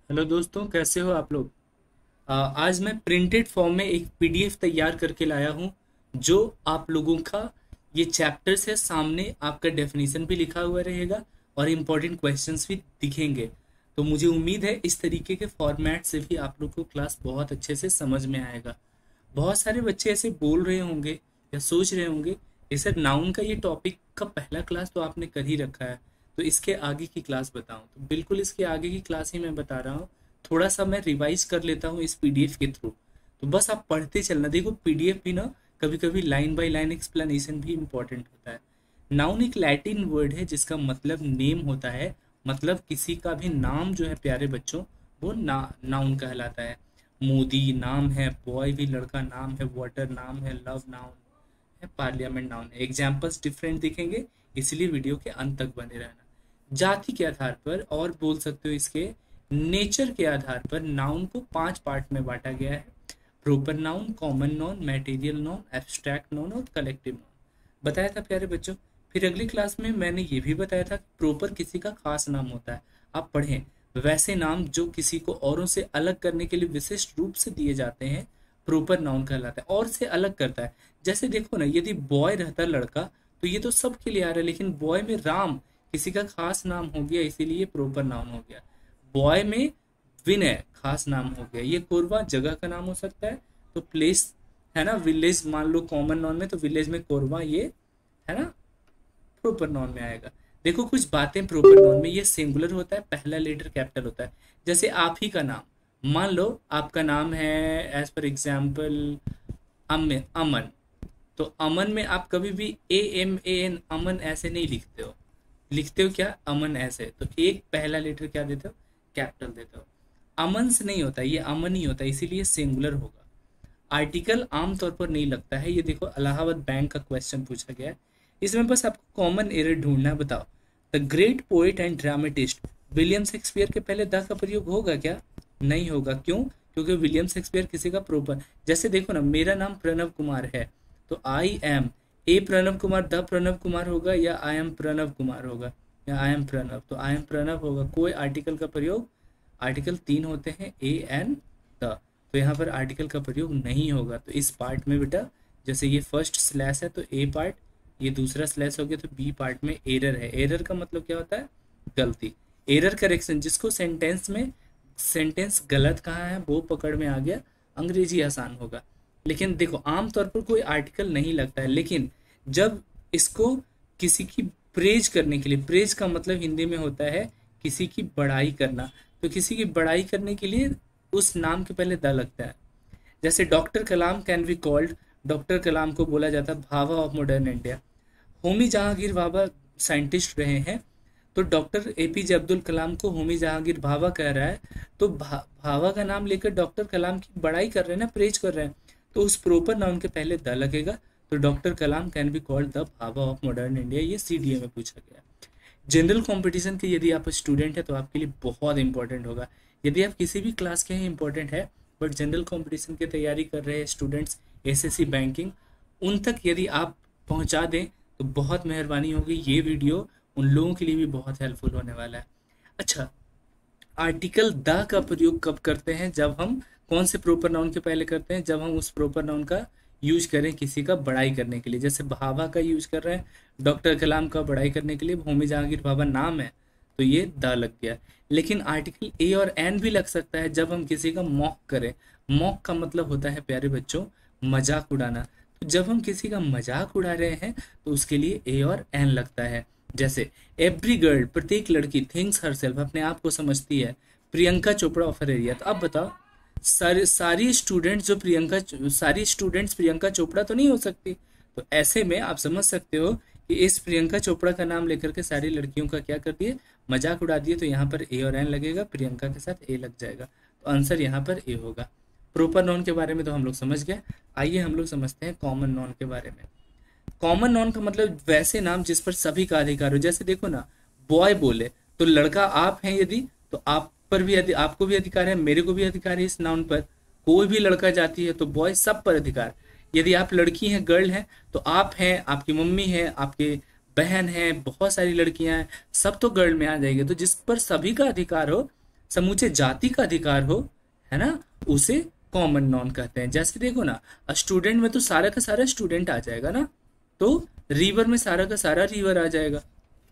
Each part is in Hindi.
हेलो दोस्तों, कैसे हो आप लोग। आज मैं प्रिंटेड फॉर्म में एक पीडीएफ तैयार करके लाया हूँ जो आप लोगों का ये चैप्टर्स है। सामने आपका डेफिनेशन भी लिखा हुआ रहेगा और इम्पोर्टेंट क्वेश्चंस भी दिखेंगे। तो मुझे उम्मीद है इस तरीके के फॉर्मेट से भी आप लोग को क्लास बहुत अच्छे से समझ में आएगा। बहुत सारे बच्चे ऐसे बोल रहे होंगे या सोच रहे होंगे ये सर नाउन का ये टॉपिक का पहला क्लास तो आपने कर ही रखा है, तो इसके आगे की क्लास बताऊं। तो बिल्कुल इसके आगे की क्लास ही मैं बता रहा हूँ। थोड़ा सा मैं रिवाइज कर लेता हूँ इस पीडीएफ के थ्रू। तो बस आप पढ़ते चलना। देखो पीडीएफ भी ना कभी कभी लाइन बाय लाइन एक्सप्लेनेशन भी इम्पोर्टेंट होता है। नाउन एक लैटिन वर्ड है जिसका मतलब नेम होता है। मतलब किसी का भी नाम जो है प्यारे बच्चों, वो नाउन कहलाता है। मोदी नाम है, बॉय भी लड़का नाम है, वाटर नाम है, लव नाउन है, पार्लियामेंट नाउन है। एग्जाम्पल्स डिफरेंट दिखेंगे, इसलिए वीडियो के अंत तक बने रहना। जाति के आधार पर और बोल सकते हो इसके नेचर के आधार पर नाउन को 5 पार्ट में बांटा गया है। Proper noun, common noun, material noun, abstract noun और कलेक्टिव नाउन बताया था प्यारे बच्चों। फिर अगली क्लास में मैंने ये भी बताया था कि प्रोपर किसी का खास नाम होता है। आप पढ़ें वैसे नाम जो किसी को औरों से अलग करने के लिए विशिष्ट रूप से दिए जाते हैं प्रोपर नाउन कहलाता है। और से अलग करता है। जैसे देखो ना, यदि बॉय रहता लड़का तो ये तो सबके लिए आ रहा है, लेकिन बॉय में राम किसी का खास नाम हो गया, इसीलिए प्रोपर नाउन हो गया। बॉय में विनय खास नाम हो गया। ये कोरबा जगह का नाम हो सकता है। तो प्लेस है ना, विलेज मान लो कॉमन नाउन में, तो विलेज में कोरबा ये है ना प्रोपर नाउन में आएगा। देखो कुछ बातें प्रोपर नाउन में ये सिंगुलर होता है, पहला लेटर कैपिटल होता है। जैसे आप ही का नाम, मान लो आपका नाम है एज पर एग्जाम्पल अमन। तो अमन में आप कभी भी AMAN अमन ऐसे नहीं लिखते हो। लिखते हो क्या, अमन ऐसे। तो एक पहला लेटर क्या देते हो, कैपिटल देते हो। अमन से नहीं होता, ये अमन ही होता है, इसीलिए सिंगुलर होगा। आर्टिकल आमतौर पर नहीं लगता है। ये देखो इलाहाबाद बैंक का क्वेश्चन पूछा गया है। इसमें बस आपको कॉमन एरर ढूंढना है। बताओ the great poet and dramatist William Shakespeare के पहले द का प्रयोग होगा क्या? नहीं होगा। क्यों? क्योंकि विलियम शेक्सपियर किसी का प्रोपर, जैसे देखो ना मेरा नाम प्रणव कुमार है तो I am a Pranav Kumar the Pranav Kumar होगा, या आई एम प्रणव कुमार होगा, या आई एम प्रणव, तो आई एम प्रणव होगा। कोई आर्टिकल का प्रयोग, आर्टिकल 3 होते हैं ए एन द, तो यहाँ पर आर्टिकल का प्रयोग नहीं होगा। तो इस पार्ट में बेटा जैसे ये फर्स्ट स्लैश है तो ए पार्ट, ये दूसरा स्लैश हो गया तो बी पार्ट में एरर है। एरर का मतलब क्या होता है, गलती। एरर करेक्शन, जिसको सेंटेंस में सेंटेंस गलत कहाँ है वो पकड़ में आ गया, अंग्रेजी आसान होगा। लेकिन देखो आमतौर पर कोई आर्टिकल नहीं लगता है, लेकिन जब इसको किसी की प्रेज करने के लिए, प्रेज का मतलब हिंदी में होता है किसी की बड़ाई करना, तो किसी की बड़ाई करने के लिए उस नाम के पहले द लगता है। जैसे doctor Kalam can be called, doctor Kalam को बोला जाता है Bhabha of modern India. Homi Jehangir Bhabha scientist रहे हैं, तो डॉक्टर APJ अब्दुल कलाम को होमी जहांगीर भाभा कह रहा है, तो भाभा का नाम लेकर डॉक्टर कलाम की बड़ाई कर रहे हैं ना, प्रेज कर रहे हैं, तो उस प्रोपर नाउन के पहले द लगेगा। तो doctor Kalam can be called the Bhabha of modern India, ये CDA में पूछा गया। जनरल कंपटीशन के यदि आप स्टूडेंट है तो आपके लिए बहुत इंपॉर्टेंट होगा। यदि आप किसी भी क्लास के हैं इंपॉर्टेंट है, बट जनरल कंपटीशन की तैयारी कर रहे हैं स्टूडेंट्स, SSC बैंकिंग, उन तक यदि आप पहुंचा दें तो बहुत मेहरबानी होगी। ये वीडियो उन लोगों के लिए भी बहुत हेल्पफुल होने वाला है। अच्छा, आर्टिकल द का प्रयोग कब करते हैं? जब हम कौन से प्रोपर नाउन के पहले करते हैं? जब हम उस प्रोपर नाउन का यूज करें किसी का बड़ाई करने के लिए। जैसे भाभा का यूज कर रहे हैं डॉक्टर कलाम का बड़ाई करने के लिए, होमी जहांगीर भाभा नाम है तो ये द लग गया। लेकिन आर्टिकल ए और एन भी लग सकता है जब हम किसी का मॉक करें। मॉक का मतलब होता है प्यारे बच्चों मजाक उड़ाना। तो जब हम किसी का मजाक उड़ा रहे हैं तो उसके लिए ए और एन लगता है। जैसे एवरी गर्ल, प्रत्येक लड़की, थिंक्स हरसेल्फ, अपने आप को समझती है, Priyanka Chopra of her area. तो अब बताओ सारी स्टूडेंट्स जो सारी स्टूडेंट्स प्रियंका चोपड़ा तो नहीं हो सकती। तो ऐसे में आप समझ सकते हो कि इस प्रियंका चोपड़ा का नाम लेकर के सारी लड़कियों का क्या कर दिए, मजाक उड़ा दिए। तो यहाँ पर ए और एन लगेगा, प्रियंका के साथ ए लग जाएगा, तो आंसर यहाँ पर ए होगा। प्रोपर नॉन के बारे में तो हम लोग समझ गए। आइए हम लोग समझते हैं कॉमन नॉन के बारे में। कॉमन नॉन का मतलब वैसे नाम जिस पर सभी का अधिकार हो। जैसे देखो ना, बॉय बोले तो लड़का आप हैं यदि, तो आप पर भी आपको भी अधिकार है, मेरे को भी अधिकार है इस नाउन पर। कोई भी लड़का जाती है तो बॉय, सब पर अधिकार। यदि आप लड़की हैं, गर्ल हैं, तो आप हैं, आपकी मम्मी है, आपके बहन है, बहुत सारी लड़कियां हैं, सब तो गर्ल में आ जाएंगे। तो जिस पर सभी का अधिकार हो समूचे जाति का अधिकार हो, है ना, उसे कॉमन नॉन कहते हैं। जैसे देखो ना, स्टूडेंट में तो सारा का सारा स्टूडेंट आ जाएगा ना, तो रिवर में सारा का सारा रिवर आ जाएगा,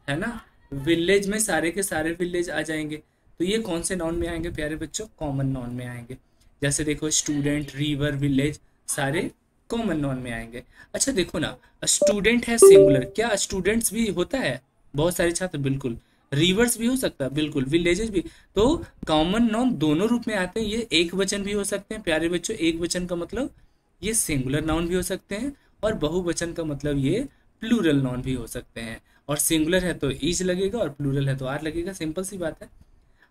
है ना। विलेज में सारे के सारे विलेज आ जाएंगे। तो ये कौन से नॉन में आएंगे प्यारे बच्चों? कॉमन नॉन में आएंगे। जैसे देखो, स्टूडेंट, रिवर, विलेज, सारे कॉमन नॉन में आएंगे। अच्छा देखो ना, स्टूडेंट है सिंगुलर, क्या स्टूडेंट्स भी होता है? बहुत सारे छात्र, बिल्कुल। रिवर्स भी हो सकता है, बिल्कुल। विलेजेस भी। तो कॉमन नाउन दोनों रूप में आते हैं। ये एक वचन भी हो सकते हैं प्यारे बच्चों। एक वचन का मतलब ये सिंगुलर नाउन भी हो सकते हैं, और बहुवचन का मतलब ये प्लूरल नाउन भी हो सकते हैं। और सिंगुलर है तो इज लगेगा, और प्लूरल है तो आर लगेगा। सिंपल सी बात है।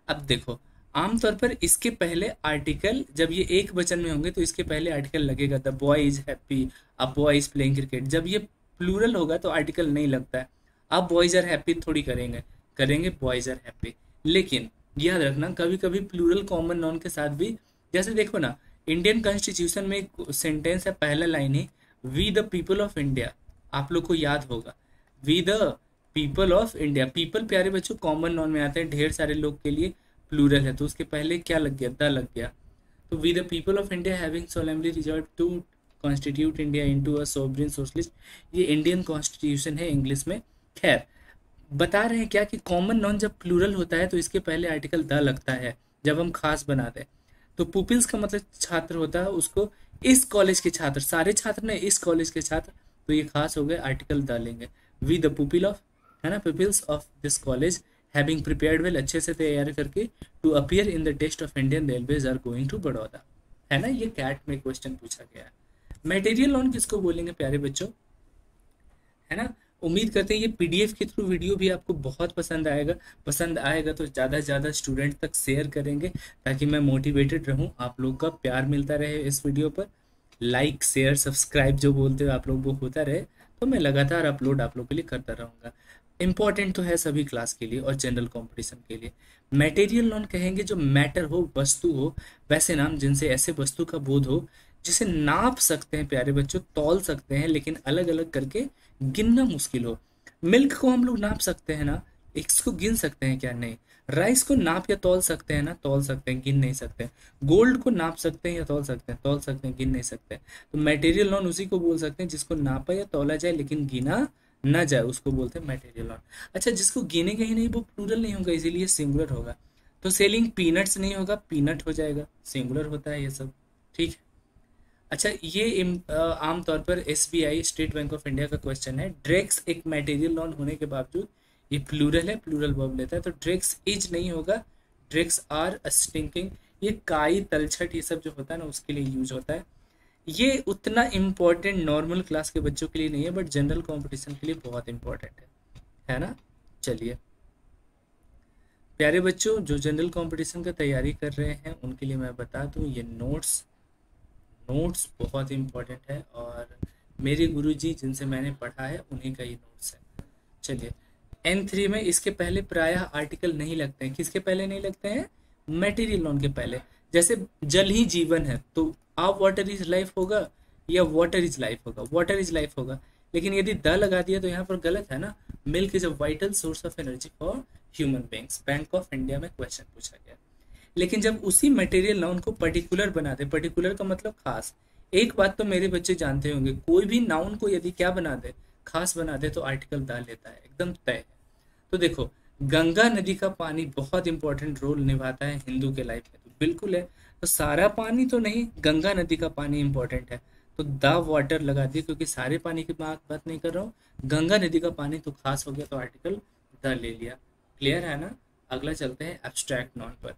अब देखो, आमतौर पर इसके पहले आर्टिकल, जब ये एक वचन में होंगे तो इसके पहले आर्टिकल लगेगा। द बॉय इज हैप्पी, अब बॉय इज प्लेइंग क्रिकेट। जब ये प्लूरल होगा तो आर्टिकल नहीं लगता है। अब बॉयज आर हैप्पी थोड़ी करेंगे, करेंगे बॉयज आर हैप्पी। लेकिन याद रखना, कभी कभी प्लूरल कॉमन नाउन के साथ भी, जैसे देखो ना, इंडियन कॉन्स्टिट्यूशन में एक सेंटेंस है, पहला लाइन है, we the people of India. आप लोग को याद होगा, we the people of India. People प्यारे बच्चों कॉमन नाउन में आते हैं, ढेर सारे लोग के लिए प्लूरल है, तो उसके पहले क्या लग गया? द लग गया। तो we the people of India having solemnly resolved to constitute India into a sovereign socialist. ये इंडियन कॉन्स्टिट्यूशन है इंग्लिश में। खैर, बता रहे हैं क्या कि कॉमन नाउन जब प्लूरल होता है तो इसके पहले आर्टिकल द लगता है, जब हम खास बनाते हैं। तो पुपिल्स का मतलब छात्र होता है, उसको इस कॉलेज के छात्र, सारे छात्र ने इस कॉलेज के छात्र, तो ये खास हो गए, आर्टिकल द लेंगे। वी द पुपिल ऑफ, है ना, pupils of this college having prepared well, अच्छे से तैयारी करके, to appear in the test of Indian railways are going to Baroda. है ना, ये कैट में क्वेश्चन पूछा गया है। मटेरियल नाउन किसको बोलेंगे प्यारे बच्चों? है ना। उम्मीद करते हैं ये पीडीएफ के थ्रू वीडियो भी आपको बहुत पसंद आएगा। पसंद आएगा तो ज़्यादा से ज़्यादा स्टूडेंट तक शेयर करेंगे, ताकि मैं मोटिवेटेड रहूं, आप लोग का प्यार मिलता रहे इस वीडियो पर। लाइक, शेयर, सब्सक्राइब जो बोलते हो आप लोग, वो होता रहे, तो मैं लगातार अपलोड आप लोग के लिए करता रहूँगा। इम्पॉर्टेंट तो है सभी क्लास के लिए और जनरल कंपटीशन के लिए। मटेरियल नाउन कहेंगे जो मैटर हो, वस्तु हो, वैसे नाम जिनसे ऐसे वस्तु का बोध हो जिसे नाप सकते हैं प्यारे बच्चों, तौल सकते हैं, लेकिन अलग अलग करके गिनना मुश्किल हो। मिल्क को हम लोग नाप सकते हैं ना, इसको गिन सकते हैं क्या? नहीं। राइस को नाप या तौल सकते हैं ना, तौल सकते हैं, गिन नहीं सकते। गोल्ड को नाप सकते हैं या तौल सकते हैं, तौल सकते हैं, गिन नहीं सकते। तो मटेरियल नाउन उसी को बोल सकते हैं जिसको नापा या तौला जाए लेकिन गिना ना जाए, उसको बोलते हैं मटेरियल नाउन। अच्छा, जिसको गिनेगा ही नहीं वो प्लूरल नहीं होगा, इसीलिए सिंगुलर होगा। तो सेलिंग पीनट्स नहीं होगा, पीनट हो जाएगा, सिंगुलर होता है ये सब। ठीक है। अच्छा, ये आमतौर पर SBI, state bank of India का क्वेश्चन है। ड्रग्स एक मटेरियल नॉन होने के बावजूद ये प्लूरल है, प्लूरल वर्ब लेता है, तो ड्रग्स इज नहीं होगा, ड्रग्स आर स्टिंकिंग। ये काई, तलछट, ये सब जो होता है ना, उसके लिए यूज होता है। ये उतना इम्पोर्टेंट नॉर्मल क्लास के बच्चों के लिए नहीं है, बट जनरल कॉम्पिटिशन के लिए बहुत इंपॉर्टेंट है ना। चलिए प्यारे बच्चों, जो जनरल कंपटीशन का तैयारी कर रहे हैं उनके लिए मैं बता दूं, ये नोट्स बहुत इम्पोर्टेंट है, और मेरे गुरुजी जिनसे मैंने पढ़ा है उन्हीं का ये नोट्स है। चलिए, N3 में इसके पहले प्रायः आर्टिकल नहीं लगते हैं। किसके पहले नहीं लगते हैं? मटेरियल नाउन के पहले। जैसे जल ही जीवन है, तो आप वाटर इज लाइफ होगा या वाटर इज लाइफ होगा? वाटर इज लाइफ होगा। लेकिन यदि द लगा दिया तो यहाँ पर गलत है ना। Milk is a vital source of energy for human beings, bank of India में क्वेश्चन पूछा गया। लेकिन जब उसी मटेरियल नाउन को पर्टिकुलर बना दे, पर्टिकुलर का मतलब खास। एक बात तो मेरे बच्चे जानते होंगे, कोई भी नाउन को यदि क्या बना दे, खास बना दे, तो आर्टिकल द लेता है, एकदम तय है। तो देखो, गंगा नदी का पानी बहुत इंपॉर्टेंट रोल निभाता है हिंदू के लाइफ में, तो बिल्कुल है। तो सारा पानी तो नहीं, गंगा नदी का पानी इंपॉर्टेंट है, तो द वाटर लगा दिए, क्योंकि सारे पानी की बात नहीं कर रहा हूँ, गंगा नदी का पानी तो खास हो गया, तो आर्टिकल द ले लिया। क्लियर है ना। अगला चलते हैं एब्स्ट्रैक्ट नाउन पर।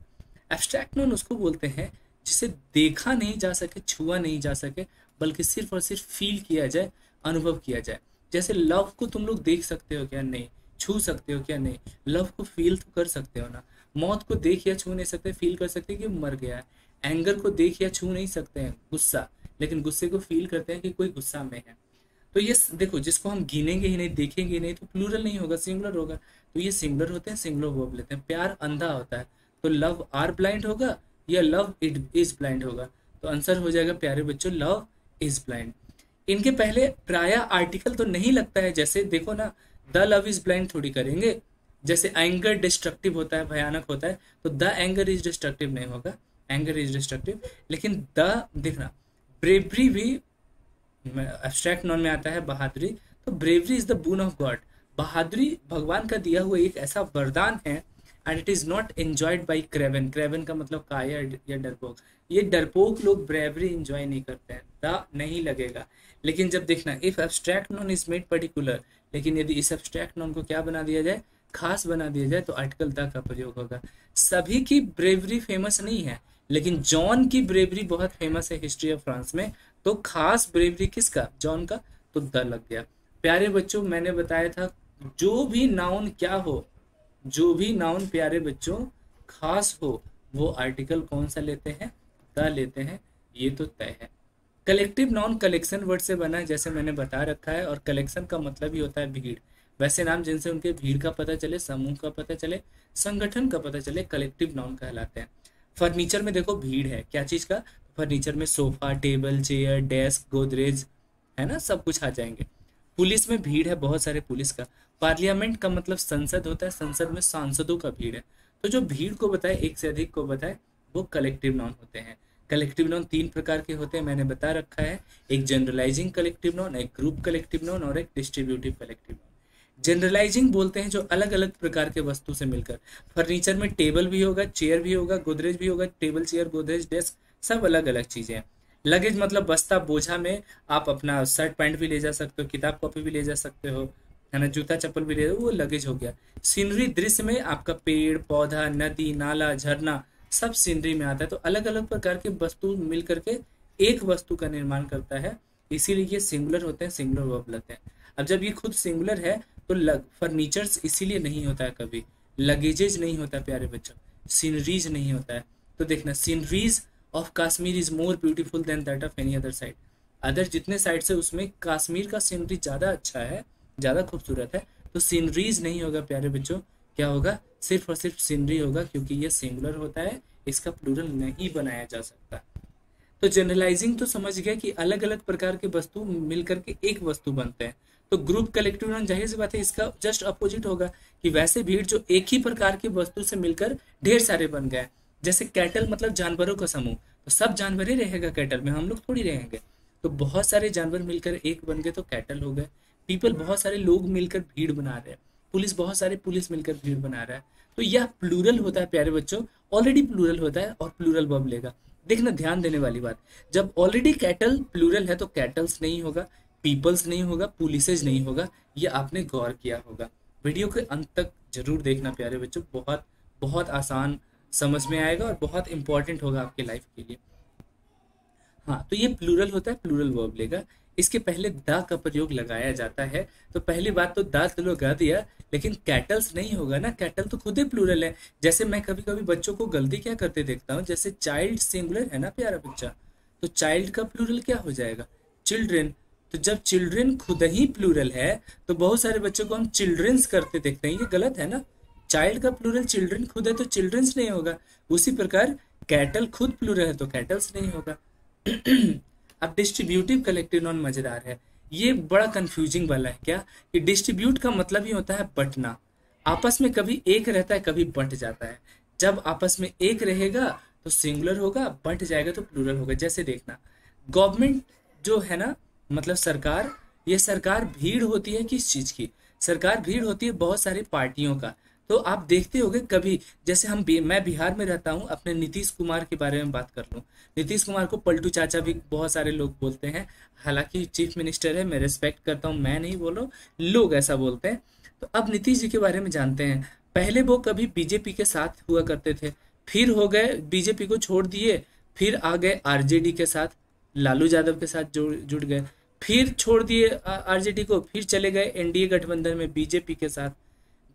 एब्स्ट्रैक्ट नाउन उसको बोलते हैं जिसे देखा नहीं जा सके, छुआ नहीं जा सके, बल्कि सिर्फ और सिर्फ फील किया जाए, अनुभव किया जाए। जैसे लव को तुम लोग देख सकते हो क्या? नहीं। छू सकते हो क्या? नहीं। लव को फील तो कर सकते हो ना। मौत को देख या छू नहीं सकते, फील कर सकते कि मर गया है। एंगर को देख या छू नहीं सकते हैं, गुस्सा, लेकिन गुस्से को फील करते हैं कि कोई गुस्सा में है। तो ये देखो, जिसको हम गिनेंगे ही नहीं, देखेंगे ही नहीं, तो प्लूरल नहीं होगा, सिंगुलर होगा। तो ये सिंगुलर होते हैं, सिंगुलर वर्ब लेते हैं। प्यार अंधा होता है, तो लव आर ब्लाइंड होगा या लव इट इज ब्लाइंड होगा? तो आंसर हो जाएगा प्यारे बच्चों, लव इज ब्लाइंड। इनके पहले प्राय आर्टिकल तो नहीं लगता है। जैसे देखो ना, द लव इज ब्लाइंड थोड़ी करेंगे, जैसे एंगर डिस्ट्रक्टिव होता है, भयानक होता है, तो द एंगर इज डिस्ट्रक्टिव नहीं होगा, एंगर इज डिस्ट्रक्टिव। लेकिन द देखना, ब्रेवरी भी एब्स्ट्रैक्ट नॉन में आता है, बहादुरी। तो bravery is the boon of God, बहादुरी भगवान का दिया हुआ एक ऐसा वरदान है। And it is not enjoyed by Kraven, Kraven का मतलब कायर या डरपोक, ये डरपोक लोग ब्रेवरी एंजॉय नहीं करते हैं, द नहीं लगेगा। लेकिन जब देखना, if abstract non is made particular, लेकिन यदि इस एब्स्ट्रैक्ट नॉन को क्या बना दिया जाए, खास बना दिया जाए, तो आर्टिकल द का प्रयोग होगा। सभी की ब्रेवरी फेमस नहीं है, लेकिन जॉन की ब्रेवरी बहुत फेमस है हिस्ट्री ऑफ फ्रांस में, तो खास ब्रेवरी किसका, जॉन का, तो द लग गया। प्यारे बच्चों, मैंने बताया था जो भी नाउन क्या हो, जो भी नाउन प्यारे बच्चों खास हो, वो आर्टिकल कौन सा लेते हैं, द लेते हैं, ये तो तय है। कलेक्टिव नाउन कलेक्शन वर्ड से बना है, जैसे मैंने बता रखा है, और कलेक्शन का मतलब ही होता है भीड़। वैसे नाम जिनसे उनके भीड़ का पता चले, समूह का पता चले, संगठन का पता चले, कलेक्टिव नाउन कहलाते हैं। फर्नीचर में देखो भीड़ है, क्या चीज का, फर्नीचर में sofa, table, chair, desk, Godrej, है ना, सब कुछ आ जाएंगे। पुलिस में भीड़ है, बहुत सारे पुलिस का। पार्लियामेंट का मतलब संसद होता है, संसद में सांसदों का भीड़ है। तो जो भीड़ को बताए, एक से अधिक को बताए, वो कलेक्टिव नाउन होते हैं। कलेक्टिव नाउन 3 प्रकार के होते हैं, मैंने बता रखा है, एक जनरलाइजिंग कलेक्टिव नाउन, एक ग्रुप कलेक्टिव नाउन, और एक डिस्ट्रीब्यूटिव कलेक्टिव नाउन। जनरलाइजिंग बोलते हैं जो अलग अलग प्रकार के वस्तु से मिलकर, फर्नीचर में टेबल भी होगा, चेयर भी होगा, गोदरेज भी होगा, टेबल, चेयर, गोदरेज, डेस्क, सब अलग अलग चीजें हैं। लगेज मतलब बस्ता, बोझा में आप अपना शर्ट पैंट भी ले जा सकते हो, किताब कॉपी भी ले जा सकते हो, है ना, जूता चप्पल भी ले, वो लगेज हो गया। सीनरी, दृश्य में आपका पेड़ पौधा, नदी, नाला, झरना, सब सीनरी में आता है। तो अलग अलग प्रकार के वस्तु मिल करके एक वस्तु का निर्माण करता है, इसीलिए ये सिंगुलर होते हैं, सिंगुलर वर्ब लेते हैं। अब जब ये खुद सिंगुलर है, तो फर्नीचर्स इसीलिए नहीं होता है कभी, लगेजेज नहीं होता है प्यारे बच्चों, सीनरीज नहीं होता है। तो देखना, sceneries of Kashmir is more beautiful then that of any other side, other जितने साइड से उसमें कश्मीर का सीनरी ज्यादा अच्छा है, ज्यादा खूबसूरत है। तो सीनरीज नहीं होगा प्यारे बच्चों, क्या होगा, सिर्फ और सिर्फ सीनरी होगा, क्योंकि ये सिंगुलर होता है, इसका प्लूरल नहीं बनाया जा सकता। तो जनरलाइजिंग तो समझ गया कि अलग अलग प्रकार के वस्तु मिलकर के एक वस्तु बनते हैं। तो ग्रुप कलेक्टिव नाउन, जाहिर सी बात है, इसका जस्ट अपोजिट होगा, कि वैसे भीड़ जो एक ही प्रकार की वस्तु से मिलकर ढेर सारे बन गए। जैसे कैटल मतलब जानवरों का समूह, तो सब जानवर ही रहेगा कैटल में, हम लोग थोड़ी रहेंगे। तो बहुत सारे जानवर मिलकर एक बन गए तो कैटल हो गए। पीपल, बहुत सारे लोग मिलकर भीड़ बना रहे हैं। पुलिस, बहुत सारे पुलिस मिलकर भीड़ बना रहा है। तो यह प्लूरल होता है प्यारे बच्चों, ऑलरेडी प्लूरल होता है, और प्लूरल वर्ब लेगा। देखना, ध्यान देने वाली बात, जब ऑलरेडी कैटल प्लूरल है तो कैटल्स नहीं होगा, पीपल्स नहीं होगा, पुलिसेज नहीं होगा, ये आपने गौर किया होगा। वीडियो के अंत तक जरूर देखना प्यारे बच्चों, बहुत बहुत आसान समझ में आएगा और बहुत इंपॉर्टेंट होगा आपके लाइफ के लिए। हाँ, तो ये प्लूरल होता है, प्लूरल वर्ब लेगा। इसके पहले द का प्रयोग लगाया जाता है। तो पहली बात तो द तो लगा दिया, लेकिन कैटल्स नहीं होगा ना, कैटल तो खुद ही प्लूरल है। जैसे मैं कभी कभी बच्चों को गलती क्या करते देखता हूँ, जैसे चाइल्ड सिंगुलर है ना प्यारा बच्चा, तो चाइल्ड का प्लूरल क्या हो जाएगा, चिल्ड्रेन। तो जब चिल्ड्रेन खुद ही प्लूरल है, तो बहुत सारे बच्चों को हम चिल्ड्रंस करते देखते हैं, ये गलत है ना। चाइल्ड का प्लूरल चिल्ड्रन खुद है तो चिल्ड्रंस नहीं होगा। उसी प्रकार कैटल खुद प्लूरल है तो कैटल्स नहीं होगा। अब डिस्ट्रीब्यूटिव कलेक्टिव नाउन मजेदार है, ये बड़ा कंफ्यूजिंग वाला है क्या, कि डिस्ट्रीब्यूट का मतलब ही होता है बंटना। आपस में कभी एक रहता है, कभी बंट जाता है। जब आपस में एक रहेगा तो सिंगुलर होगा, बंट जाएगा तो प्लूरल होगा। जैसे देखना, गवर्नमेंट जो है ना, मतलब सरकार, ये सरकार भीड़ होती है किस चीज की, सरकार भीड़ होती है बहुत सारी पार्टियों का। तो आप देखते होंगे कभी, जैसे मैं बिहार में रहता हूँ, अपने नीतीश कुमार के बारे में बात कर लूँ, नीतीश कुमार को पलटू चाचा भी बहुत सारे लोग बोलते हैं, हालांकि चीफ मिनिस्टर है, मैं रिस्पेक्ट करता हूँ, मैं नहीं बोलो, लोग ऐसा बोलते हैं। तो अब नीतीश जी के बारे में जानते हैं, पहले वो कभी बीजेपी के साथ हुआ करते थे, फिर हो गए बीजेपी को छोड़ दिए, फिर आ गए आरजेडी के साथ, लालू यादव के साथ जुड़ गए, फिर छोड़ दिए आरजेडी को, फिर चले गए एनडीए गठबंधन में बीजेपी के साथ,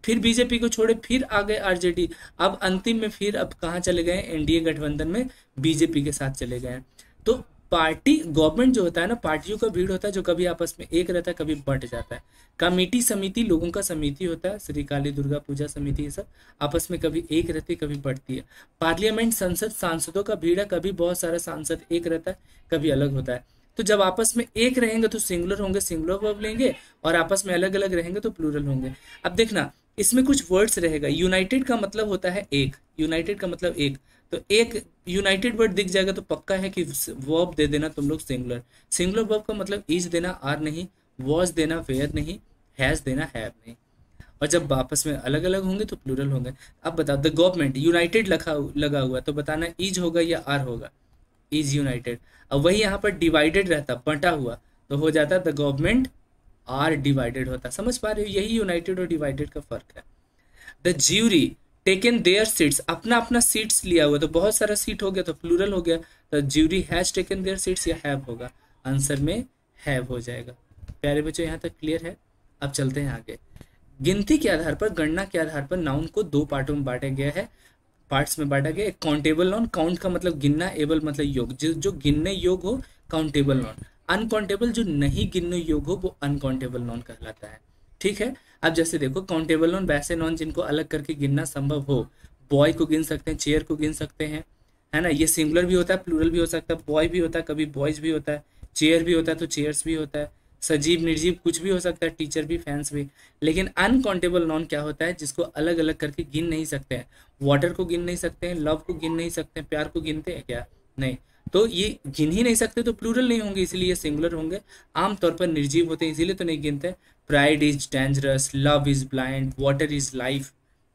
फिर बीजेपी को छोड़े, फिर आ गए आरजेडी, अब अंतिम में फिर अब कहाँ चले गए, एनडीए गठबंधन में बीजेपी के साथ चले गए। तो पार्टी, गवर्नमेंट जो होता है ना, पार्टियों का भीड़ होता है, जो कभी आपस में एक रहता है, कभी बंट जाता है। कमेटी, समिति, लोगों का समिति होता है, श्री काली दुर्गा पूजा समिति, ये सब आपस में कभी एक रहती है, कभी बढ़ती है। पार्लियामेंट, संसद, सांसदों का भीड़ है, कभी बहुत सारा सांसद एक रहता है, कभी अलग होता है। तो जब आपस में एक रहेंगे तो सिंगुलर होंगे, सिंगुलर वर्ब लेंगे, और आपस में अलग अलग रहेंगे तो प्लूरल होंगे। अब देखना, इसमें कुछ वर्ड्स रहेगा। यूनाइटेड का मतलब होता है एक, यूनाइटेड का मतलब एक, तो एक यूनाइटेड वर्ड दिख जाएगा तो पक्का है कि वर्ब दे देना तुम लोग सिंगुलर। सिंगुलर वर्ब का मतलब इज देना आर नहीं, वॉज देना वेयर नहीं, हैज देना हैव नहीं। और जब आपस में अलग अलग होंगे तो प्लूरल होंगे। अब बताओ द गवर्नमेंट, यूनाइटेड लगा हुआ तो बताना इज होगा या आर होगा, इज यूनाइटेड। अब वही यहाँ पर डिवाइडेड रहता, बंटा हुआ, तो हो जाता द गवर्नमेंट आर डिवाइडेड होता। समझ पा रहे हो, यही यूनाइटेड और डिवाइडेड का फर्क है। The jury taken there seats, अपना अपना सीट्स लिया हुआ, तो बहुत सारा सीट हो गया तो प्लूरल हो गया। The jury has taken there seats या हैव होगा, आंसर में हैव हो जाएगा। प्यारे बच्चों यहाँ तक क्लियर है। अब चलते हैं आगे। गिनती के आधार पर, गणना के आधार पर नाउन को दो पार्टों में बांटा गया है, पार्ट्स में बांटा गया। एक काउंटेबल नाउन, काउंट का मतलब गिनना, एबल मतलब योग, जो गिनने योग हो काउंटेबल नाउन। अनकाउंटेबल जो नहीं गिनने योग हो वो अनकाउंटेबल नाउन कहलाता है। ठीक है। अब जैसे देखो काउंटेबल नाउन वैसे नाउन जिनको अलग करके गिनना संभव हो। बॉय को गिन सकते हैं, चेयर को गिन सकते हैं, है ना। ये सिंगुलर भी होता है, प्लूरल भी हो सकता है, बॉय भी होता है, कभी बॉयज भी होता है, चेयर भी होता है तो चेयर्स भी होता है, सजीव निर्जीव कुछ भी हो सकता है, टीचर भी, फैंस भी। लेकिन अनकाउंटेबल नाउन क्या होता है, जिसको अलग अलग करके गिन नहीं सकते हैं। वाटर को गिन नहीं सकते हैं, लव को गिन नहीं सकते हैं, प्यार को गिनते हैं क्या, नहीं। तो ये गिन ही नहीं सकते तो प्लूरल नहीं होंगे, इसीलिए ये सिंगुलर होंगे। आमतौर पर निर्जीव होते हैं इसीलिए तो नहीं गिनते। Pride is dangerous, love is blind, water is life.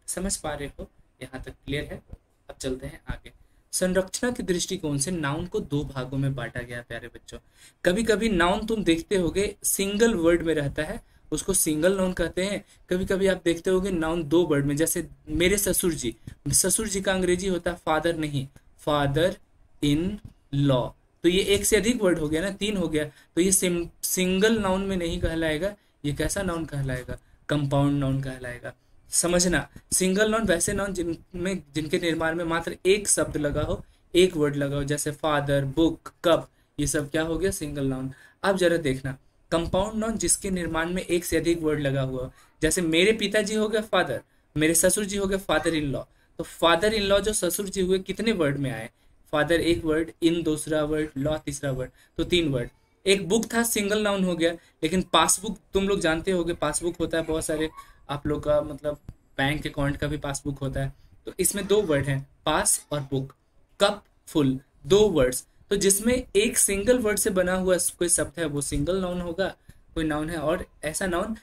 समझ पा रहे हो, यहाँ तक क्लियर है। अब चलते हैं आगे। संरचना के दृष्टिकोण से नाउन को दो भागों में बांटा गया प्यारे बच्चों। कभी कभी नाउन तुम देखते होगे सिंगल वर्ड में रहता है, उसको सिंगल नाउन कहते हैं। कभी कभी आप देखते होगे नाउन दो वर्ड में, जैसे मेरे ससुर जी, ससुर जी का अंग्रेजी होता है फादर नहीं, फादर इन लॉ। तो ये एक से अधिक वर्ड हो गया ना, तीन हो गया, तो ये सिंगल नाउन में नहीं कहलाएगा। ये कैसा नाउन कहलाएगा, कंपाउंड नाउन कहलाएगा। समझना, सिंगल नाउन वैसे नाउन जिनमें जिनके निर्माण में मात्र एक शब्द लगा हो, एक वर्ड लगा हो, जैसे फादर, बुक, कप, ये सब क्या हो गया, सिंगल नाउन। अब जरा देखना, कंपाउंड नाउन जिसके निर्माण में एक से अधिक वर्ड लगा हुआ हो, जैसे मेरे पिताजी हो गया फादर, मेरे ससुर जी हो गए फादर इन लॉ। तो फादर इन लॉ जो ससुर जी हुए कितने वर्ड में आए, फादर एक वर्ड, इन दूसरा वर्ड, लॉ तीसरा वर्ड, तो तीन वर्ड। एक बुक था, सिंगल नाउन हो गया। लेकिन पासबुक तुम लोग जानते होगे, पासबुक होता है बहुत सारे आप लोग का, मतलब बैंक अकाउंट का भी पासबुक होता है। तो इसमें दो वर्ड हैं, पास और बुक। कप, फुल, दो वर्ड्स। तो जिसमें एक सिंगल वर्ड से बना हुआ कोई शब्द है वो सिंगल नाउन होगा, कोई नाउन है। और ऐसा नाउन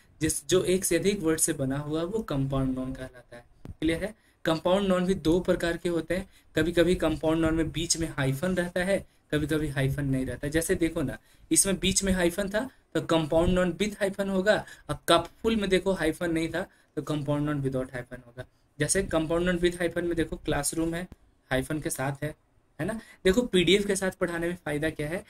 जो एक से अधिक वर्ड से बना हुआ वो कंपाउंड नाउन कहलाता है। क्लियर है। कंपाउंड नाउन भी दो प्रकार के होते हैं। कभी कभी कंपाउंड नाउन में बीच में हाइफन रहता है, कभी कभी हाइफन नहीं रहता। जैसे देखो ना, इसमें बीच में हाइफन था तो कंपाउंड नाउन विद हाइफन होगा। और कपफुल में देखो हाइफन नहीं था तो कंपाउंड नाउन विदाउट हाइफन होगा। जैसे कंपाउंड नाउन विद हाइफन में देखो क्लासरूम है, हाइफन के साथ है ना। देखो पीडीएफ के साथ पढ़ाने में फायदा क्या है,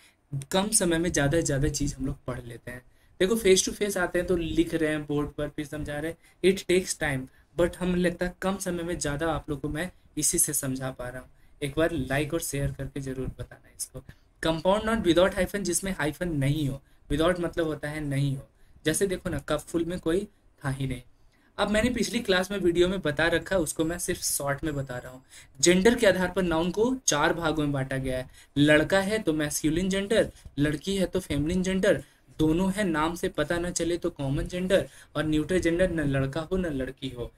कम समय में ज्यादा से ज्यादा चीज हम लोग पढ़ लेते हैं। देखो फेस टू फेस आते हैं तो लिख रहे हैं बोर्ड पर, फिर समझा रहे हैं, इट टेक्स टाइम। बट हमें लगता है कम समय में ज्यादा आप लोग को मैं इसी से समझा पा रहा हूँ। एक बार लाइक और शेयर करके जरूर बताना इसको। कंपाउंड नाउन विदाउट हाइफन, जिसमें हाइफन नहीं हो, विदाउट मतलब होता है नहीं हो। जैसे देखो ना, कप फुल में कोई था ही नहीं। अब मैंने पिछली क्लास में वीडियो में बता रखा, उसको मैं सिर्फ शॉर्ट में बता रहा हूँ। जेंडर के आधार पर नाउन को चार भागों में बांटा गया है। लड़का है तो मैस्कुलिन जेंडर, लड़की है तो फेमिनिन जेंडर, दोनों है नाम से पता न चले तो कॉमन जेंडर, और न्यूट्रल जेंडर न लड़का हो न लड़की हो।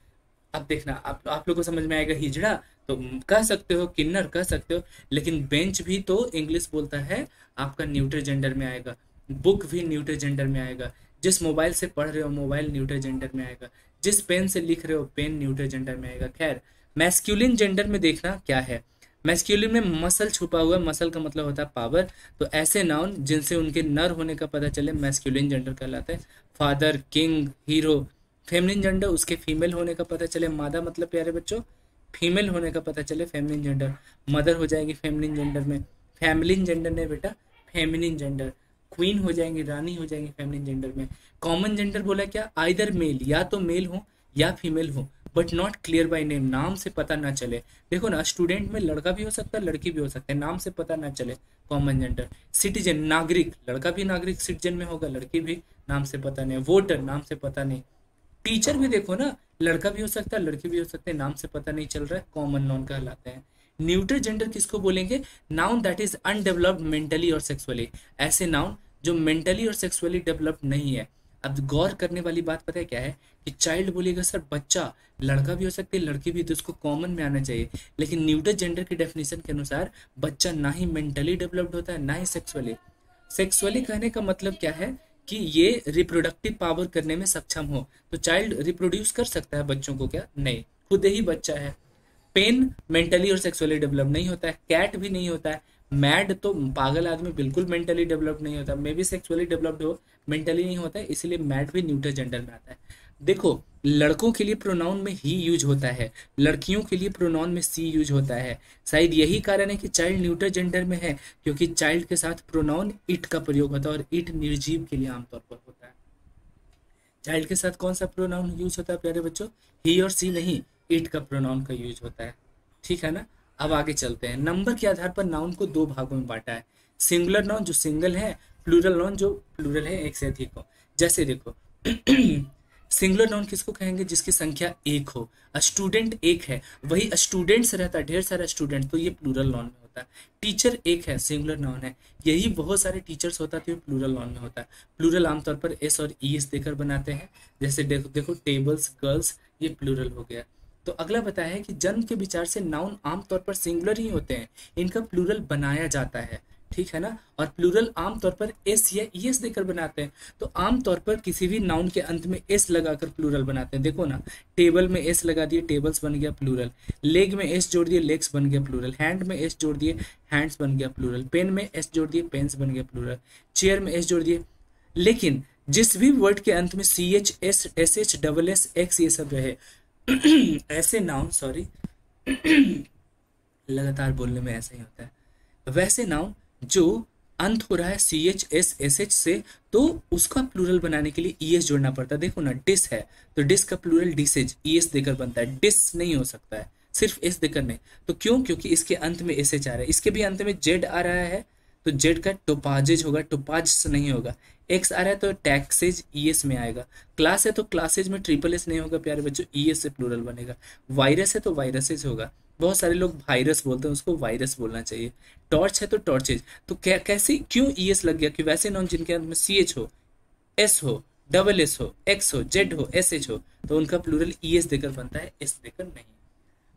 अब देखना, आप लोग को समझ में आएगा। हिजड़ा तो कह सकते हो, किन्नर कह सकते हो, लेकिन बेंच भी तो इंग्लिश बोलता है, आपका न्यूट्रल जेंडर में आएगा। बुक भी न्यूट्रल जेंडर में आएगा। जिस मोबाइल से पढ़ रहे हो मोबाइल न्यूट्रल जेंडर में आएगा। जिस पेन से लिख रहे हो पेन न्यूट्रल जेंडर में आएगा। खैर, मैस्कुलिन जेंडर में देखना क्या है। मैस्कुलिन में मसल छुपा हुआ, मसल का मतलब होता है पावर। तो ऐसे नाउन जिनसे उनके नर होने का पता चले मैस्कुलिन जेंडर कहलाता है। Father, king, hero. Feminine gender उसके फीमेल होने का पता चले, मादा मतलब प्यारे बच्चों फीमेल होने का पता चले, फेमिनिन जेंडर। मदर हो जाएगी फेमिनिन जेंडर में। फैमिलिन जेंडर नहीं बेटा, फेमिनिन जेंडर। क्वीन हो जाएंगी, रानी हो जाएंगी फेमिनिन जेंडर में। कॉमन जेंडर बोला क्या, आइदर मेल, या तो मेल हो या फीमेल हो, but not clear by name, नाम से पता ना चले। देखो ना, स्टूडेंट में लड़का भी हो सकता है लड़की भी हो सकता है, नाम से पता ना चले, कॉमन जेंडर। सिटीजन, नागरिक, लड़का भी नागरिक सिटीजन में होगा, लड़की भी, नाम से पता नहीं। वोटर, नाम से पता नहीं। टीचर भी देखो ना, लड़का भी हो सकता है लड़की भी हो सकते हैं, नाम से पता नहीं चल रहा है, कॉमन नाउन कहलाते हैं। न्यूट्रल जेंडर किसको बोलेंगे, noun that is undeveloped mentally और सेक्सुअली। ऐसे नाउन जो मेंटली और सेक्सुअली डेवलप्ड नहीं है। अब गौर करने वाली बात पता है क्या है कि चाइल्ड बोलिएगा सर बच्चा, लड़का भी हो सकता है लड़की भी, तो इसको कॉमन में आना चाहिए। लेकिन न्यूटन जेंडर की डेफिनेशन के अनुसार बच्चा ना ही मेंटली डेवलप्ड होता है ना ही सेक्सुअली। सेक्सुअली कहने का मतलब क्या है कि ये रिप्रोडक्टिव पावर करने में सक्षम हो। तो चाइल्ड रिप्रोड्यूस कर सकता है बच्चों को क्या? नहीं, खुद ही बच्चा है। पेन मेंटली और सेक्सुअली डेवलप नहीं होता है, कैट भी नहीं होता है, मैड तो पागल आदमी बिल्कुल मेंटली डेवलप नहीं होता, मे भी सेक्सुअली डेवलप्ड हो, मेंटली नहीं होता है, इसलिए मैड भी न्यूटर जेंडर में आता है। देखो, लड़कों के लिए प्रोनाउन में ही यूज होता है, लड़कियों के लिए प्रोनाउन में सी यूज होता है। शायद यही कारण है कि चाइल्ड न्यूटर जेंडर में है, क्योंकि चाइल्ड के साथ प्रोनाउन इट का प्रयोग होता है, और इट निर्जीव के लिए आमतौर पर होता है। चाइल्ड के साथ कौन सा प्रोनाउन यूज होता है प्यारे बच्चों? ही और सी नहीं, इट का प्रोनाउन का यूज होता है। ठीक है ना? अब आगे चलते हैं। नंबर के आधार पर नाउन को दो भागों में बांटा है, सिंगुलर नाउन जो सिंगल है, प्लूरल नाउन जो प्लूरल है, एक से अधिक हो। जैसे देखो सिंगुलर नाउन किसको कहेंगे? जिसकी संख्या एक हो। स्टूडेंट एक है, वही स्टूडेंट्स रहता है, ढेर सारा स्टूडेंट, तो ये प्लूरल नाउन में होता है। टीचर एक है, सिंगुलर नाउन है, यही बहुत सारे टीचर्स होता है, तो ये प्लूरल नाउन में होता है। प्लूरल आमतौर पर एस और ई एस देकर बनाते हैं। जैसे देखो देखो टेबल्स, गर्ल्स, ये प्लूरल हो गया। तो अगला बताया है कि जन्म के विचार से नाउन आमतौर पर सिंगुलर ही होते हैं, इनका प्लूरल बनाया जाता है। ठीक है ना? और प्लूरल आमतौर पर एस या ईएस देकर बनाते हैं। तो आमतौर पर किसी भी नाउन के अंत में एस लगाकर प्लूरल बनाते हैं। देखो ना, टेबल में एस लगा दिए, टेबल्स बन गया प्लूरल। लेग में एस जोड़ दिए, लेग्स बन गया प्लूरल। हैंड में एस जोड़ दिए, हैंड्स बन गया प्लूरल। पेन में एस जोड़ दिए, पेन्स बन गया प्लूरल। चेयर में एस जोड़ दिए। लेकिन जिस भी वर्ड के अंत में C H, S, S H, double S, X, ये सब रहे ऐसे नाउन, सॉरी लगातार बोलने में ऐसा ही होता है, वैसे नाउन जो अंत हो रहा है C H, S, S H से, तो उसका प्लूरल बनाने के लिए ई एस जोड़ना पड़ता है। देखो ना, डिस है तो डिस का प्लूरल डिसेज, ई एस देकर बनता है। डिस नहीं हो सकता है सिर्फ एस देकर नहीं। तो क्यों? क्योंकि इसके अंत में एस एच आ रहा है, इसके भी अंत में जेड आ रहा है, तो जेड का टोपाजेज होगा, टोपाज नहीं होगा। एक्स आ रहा है तो टैक्सेज ई एस में आएगा। क्लास है तो क्लासेज में ट्रिपल एस नहीं होगा प्यारे बच्चों, ई एस से प्लूरल बनेगा। वायरस है तो वायरसेज होगा, बहुत सारे लोग वायरस बोलते हैं, उसको वायरस बोलना चाहिए। टॉर्च है तो टॉर्चेज। तो कैसे, क्यों ई एस लग गया? कि वैसे नाउन जिनके अंत में सी एच हो, एस हो, डबल एस हो, एक्स हो, जेड हो, एस एच हो, तो उनका प्लूरल ई एस देकर बनता है, एस देकर नहीं।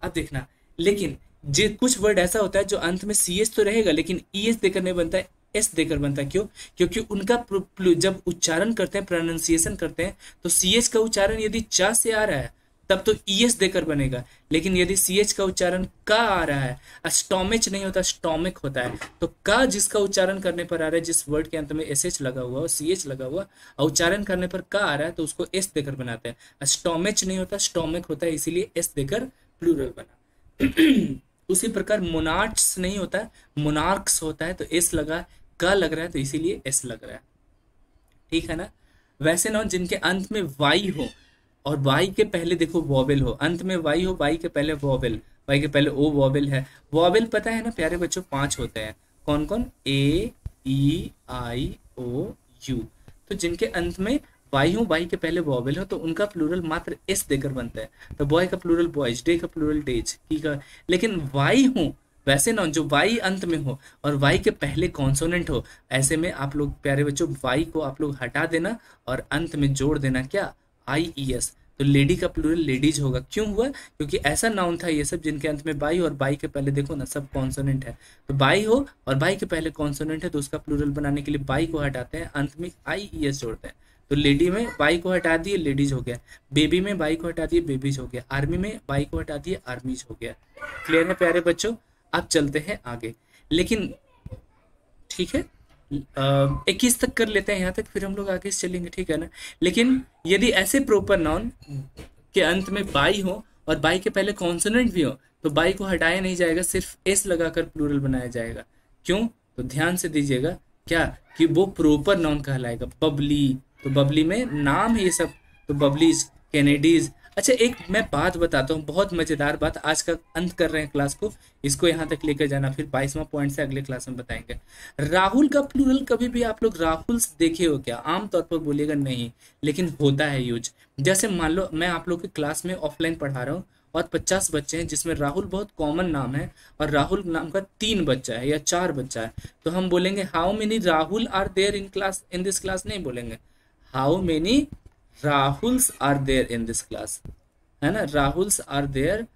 अब देखना, लेकिन जे कुछ वर्ड ऐसा होता है जो अंत में सी एस तो रहेगा लेकिन ई एस देकर नहीं बनता है, एस देकर बनता है। क्यों? क्योंकि उनका जब उच्चारण करते हैं, प्रोनाउंसिएशन करते हैं, तो सी एच का उच्चारण यदि चा से आ रहा है तब तो ई एस देकर बनेगा। लेकिन यदि सी एच का उच्चारण का आ रहा है, स्टोमिच नहीं होता, स्टोमिक होता है, तो का जिसका उच्चारण करने पर आ रहा है, जिस वर्ड के अंत में एस एच लगा हुआ और सी एच लगा हुआ और उच्चारण करने पर का आ रहा है, तो उसको एस देकर बनाते हैं। स्टोमिच नहीं होता, स्टोमिक होता है, इसीलिए एस देकर प्लूरल बना। उसी प्रकार मोनार्क्स नहीं होता, मोनार्क्स होता है, तो एस लगा, का लग रहा है, तो इसीलिए एस लग रहा है। ठीक है ना? वैसे नाउन जिनके अंत में वाई हो और वाई के पहले देखो वॉवेल हो, अंत में वाई हो, वाई के पहले वॉवेल, वाई के पहले ओ वॉवेल है। वॉवेल पता है ना प्यारे बच्चों, 5 होते हैं। कौन कौन? ए, ई, आई, ओ, यू। तो जिनके अंत में वाई हो, वाई के पहले वॉवेल हो, तो उनका प्लूरल मात्र एस देकर बनता है। तो बॉय का प्लूरल बॉयज, डे का प्लूरल डेज, ठीक है। लेकिन वाई हो, वैसे नाउन जो वाई अंत में हो और वाई के पहले कॉन्सोनेंट हो, ऐसे में आप लोग प्यारे बच्चों वाई को आप लोग हटा देना और अंत में जोड़ देना क्या? आई ई एस। तो लेडी का प्लूरल लेडीज होगा। क्यों हुआ? क्योंकि ऐसा नाउन था ये सब जिनके अंत में बाई और बाई के पहले देखो ना सब कॉन्सोनेंट है। तो बाई हो और बाई के पहले कॉन्सोनेंट है, तो उसका प्लूरल बनाने के लिए बाई को हटाते हैं, अंत में आई ई एस जोड़ते हैं। तो लेडी में बाई को हटा दिए, लेडीज हो गया। बेबी में बाई को हटा दिए, बेबीज हो गया। आर्मी में बाई को हटा दिए, आर्मीज हो गया। क्लियर है प्यारे बच्चों? अब चलते हैं आगे। लेकिन ठीक है, 21 तक कर लेते हैं यहाँ तक, फिर हम लोग आगे चलेंगे, ठीक है ना। लेकिन यदि ऐसे प्रोपर नाउन के अंत में बाई हो और बाई के पहले कॉन्सोनेंट भी हो, तो बाई को हटाया नहीं जाएगा, सिर्फ एस लगाकर प्लूरल बनाया जाएगा। क्यों? तो ध्यान से दीजिएगा क्या, कि वो प्रोपर नाउन कहलाएगा। बबली, तो बबली में नाम है ये सब, तो बबलीज, कैनेडीज। अच्छा, एक मैं बात बताता हूँ, बहुत मजेदार बात, आज का अंत कर रहे हैं क्लास को, इसको यहाँ तक लेकर जाना, फिर 22वां पॉइंट से अगले क्लास में बताएंगे। राहुल का प्लूरल कभी भी आप लोग राहुल्स देखे हो क्या? आमतौर पर बोलिएगा नहीं, लेकिन होता है यूज। जैसे मान लो मैं आप लोग की क्लास में ऑफलाइन पढ़ा रहा हूँ और 50 बच्चे हैं, जिसमें राहुल बहुत कॉमन नाम है और राहुल नाम का 3 बच्चा है या 4 बच्चा है, तो हम बोलेंगे how many Rahul are there in class, in this class नहीं बोलेंगे, how many Rahuls are there in this class, है ना, Rahuls are there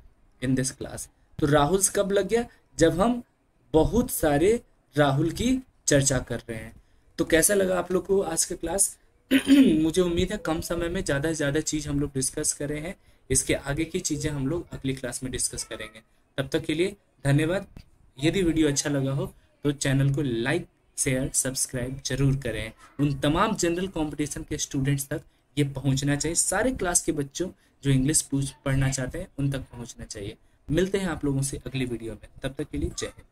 in this class. तो राहुल्स कब लग गया, जब हम बहुत सारे राहुल की चर्चा कर रहे हैं। तो कैसा लगा आप लोग को आज का क्लास? मुझे उम्मीद है कम समय में ज़्यादा से ज़्यादा चीज़ हम लोग डिस्कस कर रहे हैं। इसके आगे की चीज़ें हम लोग अगली क्लास में डिस्कस करेंगे। तब तक के लिए धन्यवाद। यदि वीडियो अच्छा लगा हो तो चैनल को लाइक शेयर सब्सक्राइब जरूर करें। उन तमाम जनरल कंपटीशन के स्टूडेंट्स तक ये पहुंचना चाहिए, सारे क्लास के बच्चों जो इंग्लिश पढ़ना चाहते हैं उन तक पहुंचना चाहिए। मिलते हैं आप लोगों से अगली वीडियो में, तब तक के लिए जय हिंद।